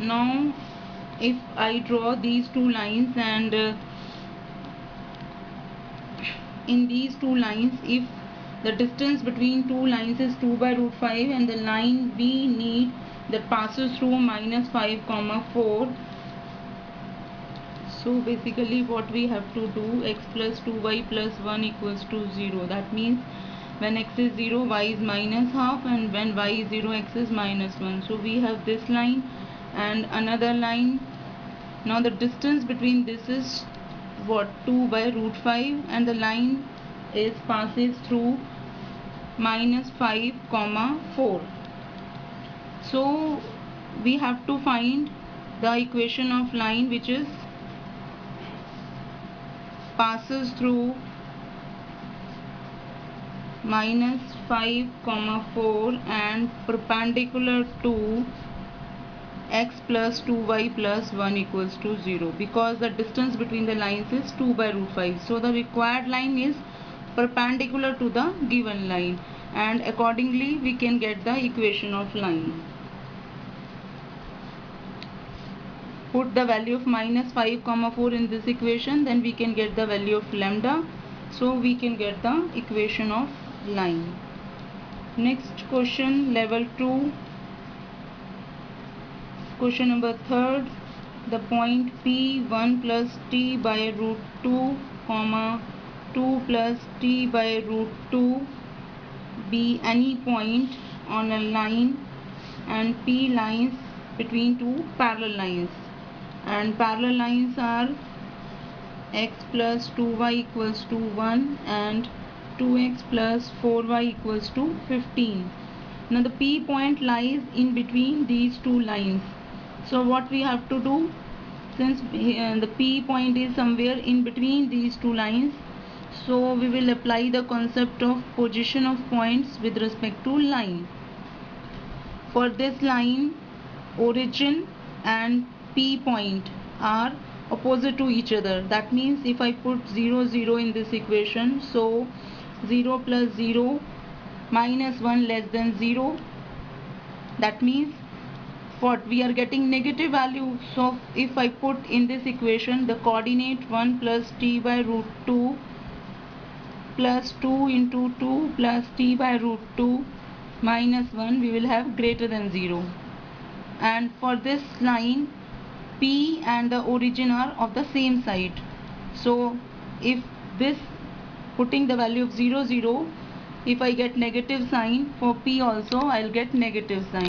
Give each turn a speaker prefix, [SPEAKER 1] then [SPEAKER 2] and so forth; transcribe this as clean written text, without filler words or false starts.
[SPEAKER 1] Now if I draw these two lines, and in these two lines, if the distance between two lines is 2 by root 5 and the line we need that passes through minus 5 comma 4, so basically what we have to do, x plus 2y plus 1 equals to 0. That means when x is 0, y is minus half, and when y is 0, x is minus 1. So we have this line and another line. Now the distance between this is what, 2 by root 5, and the line is passes through minus 5 comma 4. So we have to find the equation of line which is passes through minus 5 comma 4 and perpendicular to x plus 2y plus 1 equals to 0, because the distance between the lines is 2 by root 5. So the required line is perpendicular to the given line, and accordingly we can get the equation of line. Put the value of minus 5 comma 4 in this equation, then we can get the value of lambda. So we can get the equation of line. Next question, level 2. Question number 3rd. The point P 1 plus t by root 2 comma 2 plus t by root 2 be any point on a line, and P lines between two parallel lines, and parallel lines are x plus 2y equals to 1 and 2x plus 4y equals to 15. Now the P point lies in between these two lines. So what we have to do, since the P point is somewhere in between these two lines, so we will apply the concept of position of points with respect to line. For this line, origin and P point are opposite to each other. That means if I put 0 0 in this equation, so 0 plus 0 minus 1 less than 0, that means what, we are getting negative value. So if I put in this equation the coordinate 1 plus t by root 2 plus 2 into 2 plus t by root 2 minus 1, we will have greater than 0. And for this line, P and the origin are of the same side. So if this, putting the value of 0 0, if I get negative sign, for P also I'll get negative sign.